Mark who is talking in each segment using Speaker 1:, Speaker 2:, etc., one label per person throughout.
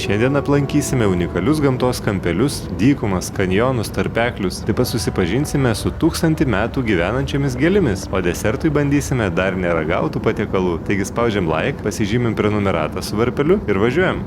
Speaker 1: Šiandien aplankysime unikalius gamtos kampelius, dykumas, kanjonus, tarpeklius. Taip pat susipažinsime su 1000 metų gyvenančiamis gėlėmis, o desertui bandysime dar neragautų patiekalų. Taigi spaudžiam like, pasižymim prenumeratą su varpeliu ir važiuojam.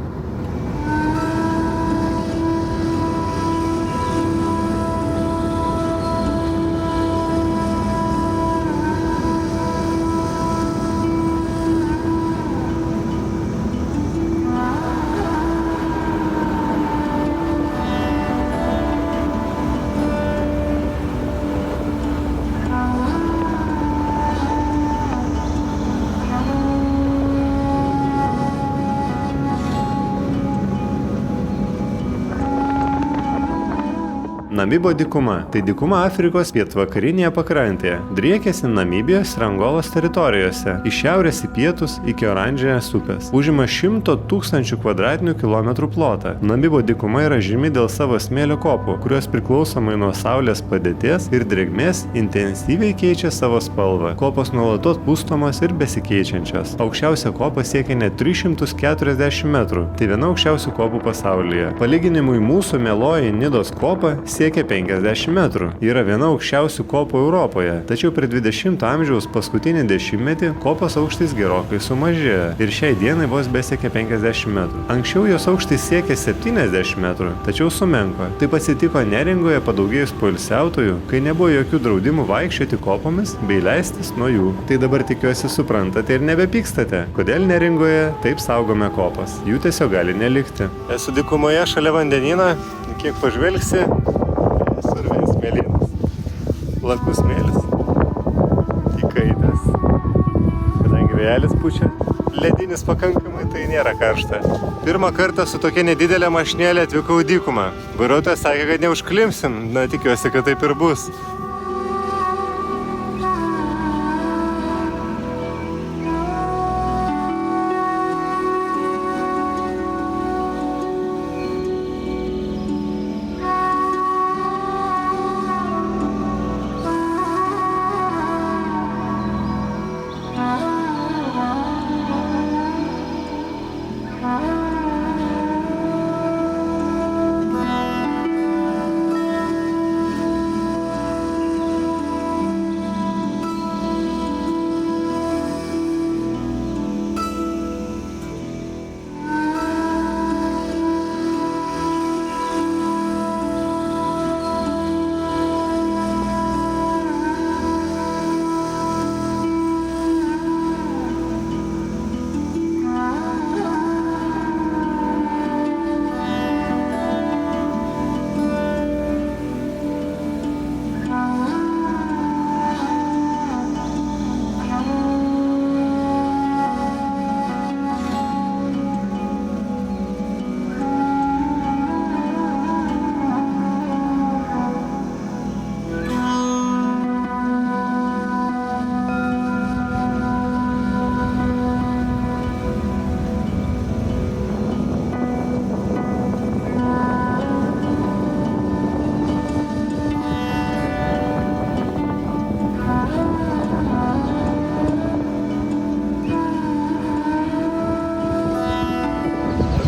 Speaker 1: Namibo dykuma – tai dykuma Afrikos pietvakarinėje pakrantėje. Driekiasi Namibijos ir Angolos teritorijose, iš šiaurės į pietus iki Oranžinės upės. Užima 100 000 kvadratinių kilometrų plotą. Namibo dykuma yra žymi dėl savo smėlio kopų, kurios priklausomai nuo saulės padėties ir drėgmės intensyviai keičia savo spalvą. Kopos nuolatos pustomos ir besikeičiančios. Aukščiausia kopa siekia net 340 metrų. Tai viena aukščiausių kopų pasaulyje. Palyginimui mūsų mieloji Nidos kopa siekia 50 metrų. Yra viena aukščiausių kopų Europoje. Tačiau per 20 amžiaus paskutinį dešimtmetį kopos aukštis gerokai sumažėjo ir šiai dienai vos besiekia 50 metrų. Anksčiau jos aukštis siekė 70 metrų, tačiau sumenko. Taip atsitiko Neringoje padaugėjus poilsiautojų, kai nebuvo jokių draudimų vaikščioti kopomis bei leistis nuo jų. Tai dabar tikiuosi suprantate ir nebepykstate, kodėl Neringoje taip saugome kopas. Jų tiesiog gali nelikti. Esu dykumoje šalia vandenyno, kiek pažvelgsi, survės smėlynas, lakus smėlis, įkaitęs. Kadangi vėjelis pučia, ledinis pakankamai, tai nėra karšta. Pirmą kartą su tokia nedidelė mašinėlė atvykau į dykumą. Vairuotojas sakė, kad neužklimsim, tikiuosi, kad taip ir bus.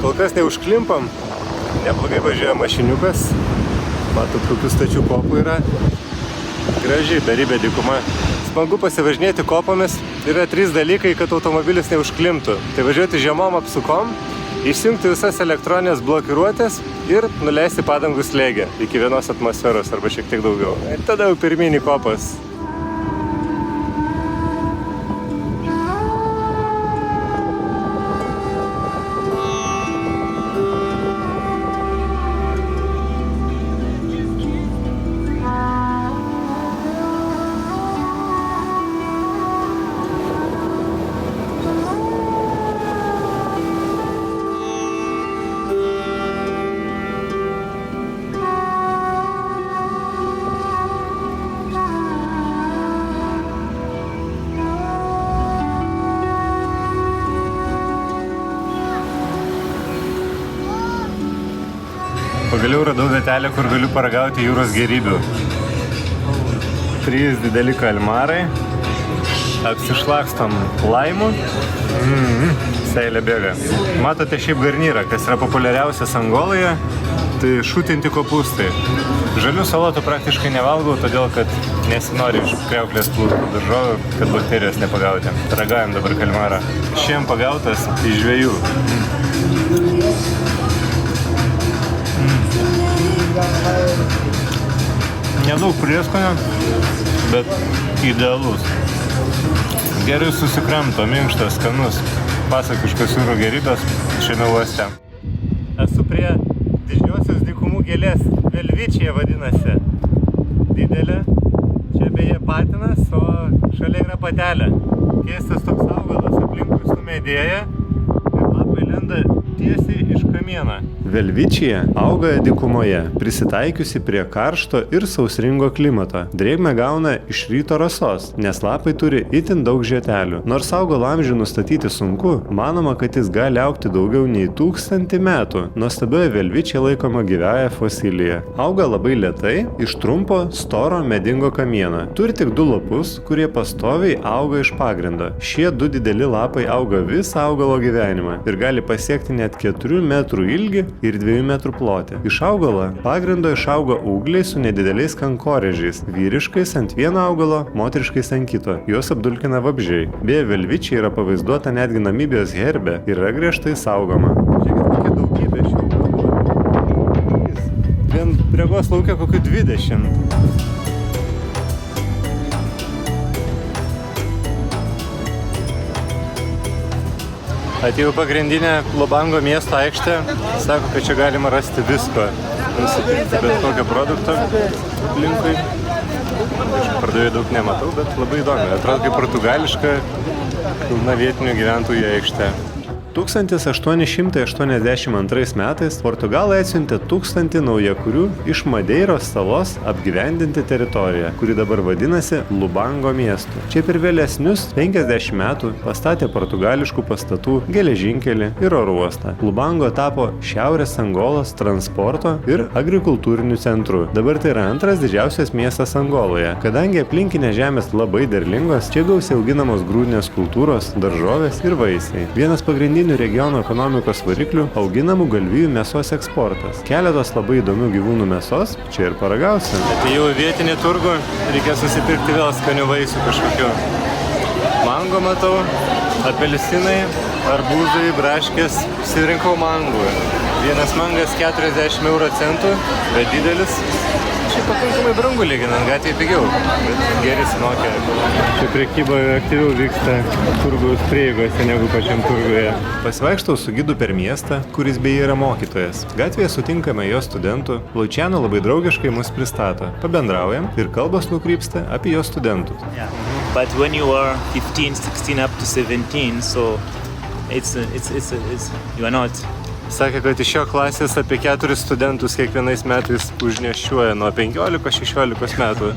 Speaker 1: Kol kas neužklimpam, neblogai važiuoja mašiniukas, matot, kokių stačių kopų yra, graži beribė dykuma. Smagu pasivažinėti kopomis, yra 3 dalykai, kad automobilis neužklimptų. Tai važiuoti žemom apsukom, išsijungti visas elektroninės blokiruotės ir nuleisti padangų slėgę iki 1 atmosferos arba šiek tiek daugiau. Ir tada jau pirmyn į kopas. Pagaliau radau vietelę, kur galiu paragauti jūros gėrybių. 3 dideli kalmarai, Apsišlakstom laimu. Seilė bėga. Matote šiaip garnyrą, kas yra populiariausias Angoloje, tai šūtinti kopūstai. Žalių salotų praktiškai nevalgau, todėl kad nesinori iš kriauklės plūstų daržovių, kad bakterijos nepagauti. Ragavim dabar kalmarą. Šiandien pagautas iš žvejų. Nedaug prieskonio, bet idealus. Gerai susikremto, minkštas, skanus, pasakiškas jūrų gerybės šiame uoste. Esu prie didžiosios dykumų gėlės, Velvičija vadinasi. Didelė. Čia beje patinas, o šalia yra patelė. Keistas toks augalas, aplinkui sumedėja ir lapai lenda tiesiai iš kamieno. Velvičija auga dykumoje, prisitaikiusi prie karšto ir sausringo klimato. Drėgmę gauna iš ryto rasos, nes lapai turi itin daug žietelių. Nors augalo amžių nustatyti sunku, manoma, kad jis gali augti daugiau nei 1000 metų. Nuostabioji velvičija laikoma gyvąja fosilija. Auga labai lėtai, iš trumpo, storo, medingo kamieno. Turi tik 2 lapus, kurie pastoviai auga iš pagrindo. Šie 2 dideli lapai auga visą augalo gyvenimą ir gali pasiekti net 4 metrų ilgį ir 2 metrų plotį. Iš augalo pagrindo išauga ūgliai su nedideliais kankorėžiais, vyriškais ant vieno augalo, moteriškais ant kito. Juos apdulkina vabzdžiai. Beje, velvičia yra pavaizduota netgi Namibijos herbe ir yra griežtai saugoma. Žiūrėkit, kokia daugybė šių augalų. Vien Regos lauke kokių 20. Atėjau pagrindinę Lubango miesto aikštę, sako, kad čia galima rasti visko. Nusipirkti bet kokio produkto aplinkui. Pardavėjų daug nematau, bet labai įdomi. Atrodo kaip portugališka, pilna vietinių gyventojų aikštė. 1882 metais Portugalai atsiuntė 1000 naujakurių iš Madeiros salos apgyvendinti teritoriją, kuri dabar vadinasi Lubango miestu. Čia per vėlesnius 50 metų pastatė portugališkų pastatų, geležinkelį ir oro uostą. Lubango tapo Šiaurės Angolos transporto ir agrikultūriniu centru. Dabar tai yra antras didžiausias miestas Angoloje. Kadangi aplinkinės žemės labai derlingos, čia gausiai auginamos grūdinės kultūros, daržovės ir vaisiai. Vienas pagrindinių regiono ekonomikos variklių - auginamų galvijų mėsos eksportas. Keletos labai įdomių gyvūnų mėsos čia ir paragausim. Atėjau į vietinį turgų, reikia susipirkti vėl skanių vaisių kažkokių. Mango matau, apelsinai, arbūzai, braškės, sirinkau mangų. Vienas mangas 40 euro centų, bet didelis. Šiaip pakankamai brangu lyginant, gatvėje pigiau, bet geri sinokia. Čia prekyba aktyviau vyksta turgaus prieigose negu pačiam turguje. Pasivaikštau su gidu per miestą, kuris beje yra mokytojas. Gatvėje sutinkame jo studentų. Luciano labai draugiškai mus pristato. Pabendraujam ir kalbos nukrypsta apie jo studentus.
Speaker 2: Yeah. But when you are 15, 16 up to 17, so you are not.
Speaker 1: Sakė, kad iš jo klasės apie 4 studentus kiekvienais metais užnešiuoja nuo 15-16 metų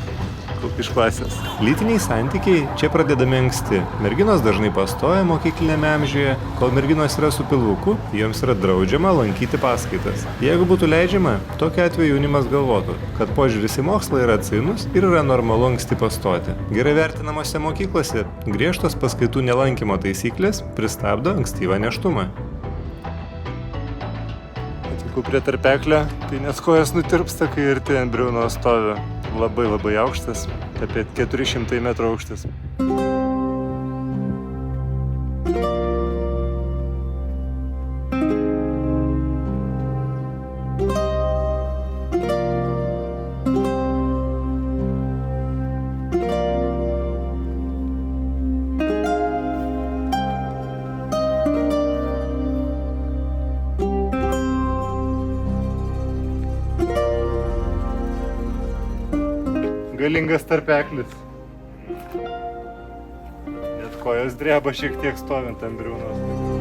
Speaker 1: iš klasės. Lytiniai santykiai čia pradedami anksti. Merginos dažnai pastoja mokyklinėme amžiuje, kol merginos yra su pilvuku, joms yra draudžiama lankyti paskaitas. Jeigu būtų leidžiama, tokiu atveju jaunimas galvotų, kad požiūris į mokslą yra atsainus ir yra normalu anksti pastoti. Gerai vertinamose mokyklose griežtos paskaitų nelankymo taisyklės pristabdo ankstyvą nėštumą. Prie tarpeklio, tai nes kojas nutirpsta, kai irti ant briauno stovi. Labai labai aukštas, apie 400 metrų aukštas. Galingas tarpeklis. Net kojos dreba šiek tiek stovint ant briaunos.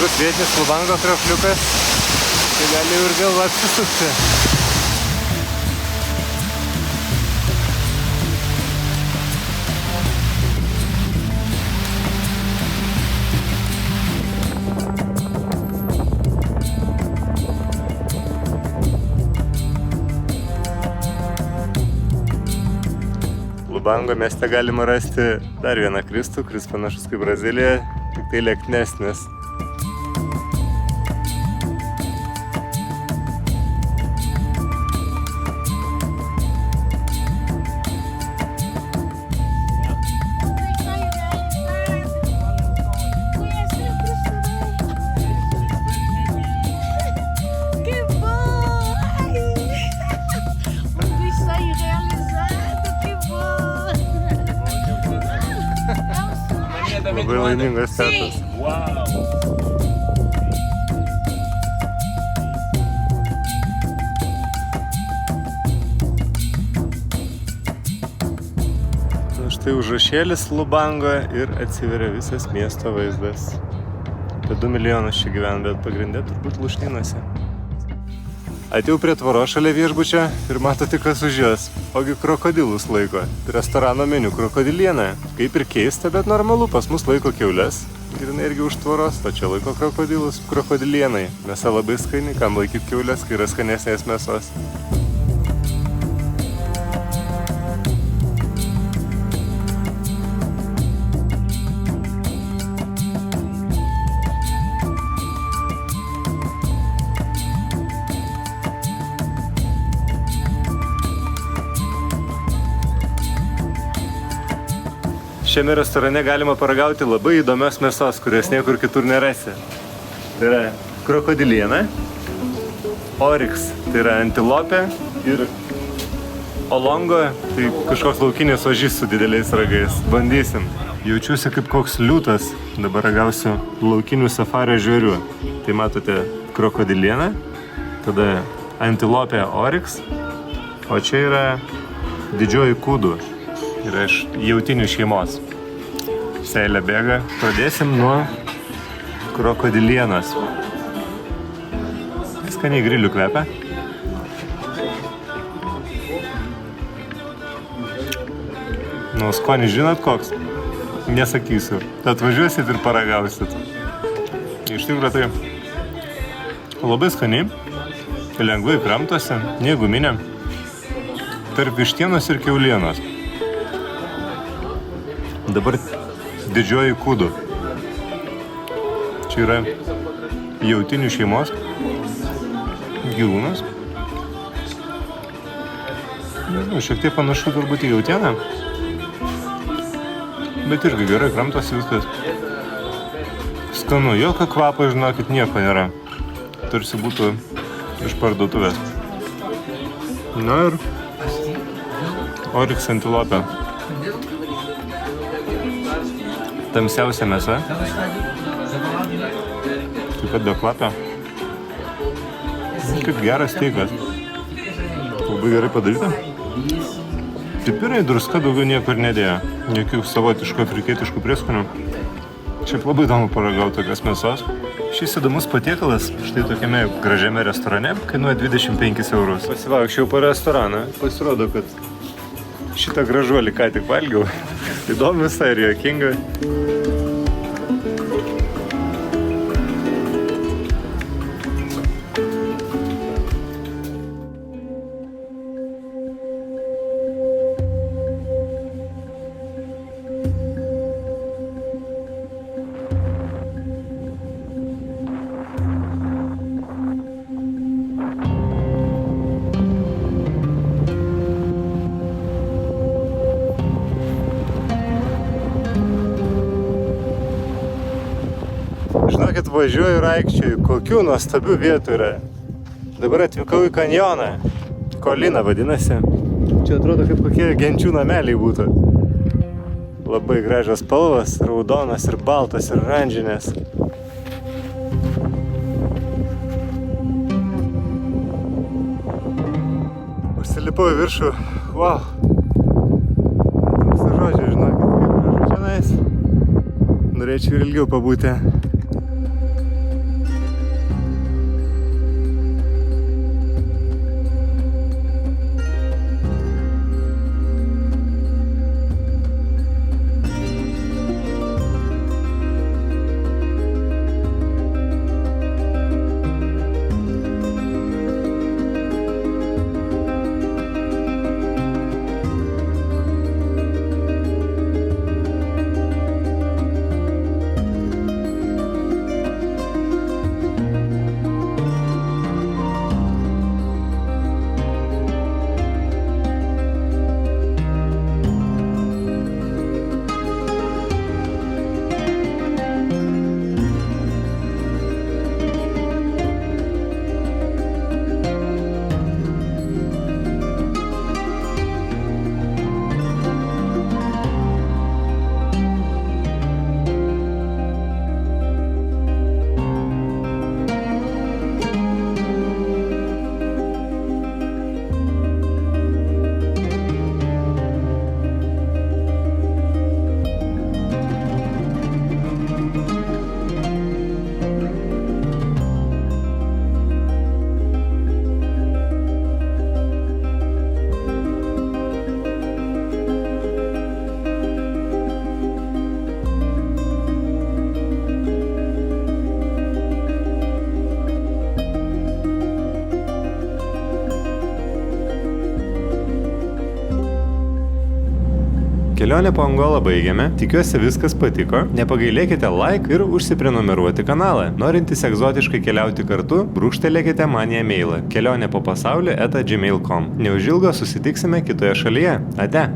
Speaker 1: žmogus, vietinis Lubango kriokliukas, tai gali ir galva apsisukti. Lubango mieste galima rasti dar vieną Kristų, kuris panašus kaip Brazilija, tik tai lieknesnis. Labai laimingas tetas.
Speaker 2: Wow.
Speaker 1: Štai užrašėlis Lubango ir atsiveria visas miesto vaizdas. Apie 2 milijonus čia gyvena, bet pagrindė turbūt lūšnynuose. Atėjau prie tvoros šalia viešbučio ir matote, kas už jos. Ogi krokodilus laiko. Restorano meniu krokodiliena. Kaip ir keista, bet normalu, pas mus laiko kiaules. Grynai irgi už tvoros, o čia laiko krokodilus. Krokodilienai. Mėsa labai skani, kam laikyt kiaules, kai yra skanesnės mėsos. Šiame restorane galima paragauti labai įdomios mėsos, kurias niekur kitur nerasi. Tai yra krokodiliena, oryx, tai yra antilopė ir olongo, tai kažkoks laukinis ožys su dideliais ragais. Bandysim. Jaučiuosi kaip koks liūtas, dabar ragausiu laukinių safario žvėrių. Tai matote krokodiliena, tada antilopė oryx, o čia yra didžioji kudu. Yra iš jautinių šeimos. Seilė bėga. Pradėsim nuo krokodilienos. Skaniai grilių kvepia. Nu, skonis žinot koks? Nesakysiu. Atvažiuosit ir paragausit. Iš tikrųjų tai labai skaniai. Lengvai kramtosi, neguminė. Tarp vištienos ir kiaulienos. Dabar didžioji kudu. Čia yra jautinių šeimos gyvūnas. Nežinau, šiek tiek panašu turbūt į jautieną. Bet irgi gerai kramtosi viskas. Skanu, jokio kvapo, žinokit, nieko nėra. Tarsi būtų iš parduotuvės. Na ir oryx antilopė. Tamsiausia mėsa. Taip pat be kvapio. Kaip geras steikas. Labai gerai padaryta. Pipirai, druska daugiau niekur nedėjo. Jokių savotiškų afrikietiškų prieskonių. Šiaip labai įdomu paragauti tokias mėsos. Šis įdomus patiekalas štai tokiame gražiame restorane kainuoja 25 eurus. Pasivaikščiau po restoraną. Pasirodo, kad šitą gražuolį ką tik valgiau. Įdomu visai ir juokinga. Žinokit, važiuoju ir aikčioju, kokių nuostabių vietų yra. Dabar atvykau į kanjoną. Kolina vadinasi. Čia atrodo, kaip kokie genčių nameliai būtų. Labai gražios spalvos, raudonas ir baltas ir oranžinės. Užsilipau į viršų. Wow. Trūksta žodžių, žinokit, kaip gražu čionais. Norėčiau ir ilgiau pabūti. Kelionę po Angolą baigėme, tikiuosi viskas patiko, nepagailėkite like ir užsiprenumeruoti kanalą. Norintys egzotiškai keliauti kartu, brūkštelėkite man į e-mailą kelionė po pasaulį @gmail.com. Neužilgo susitiksime kitoje šalyje. Ate!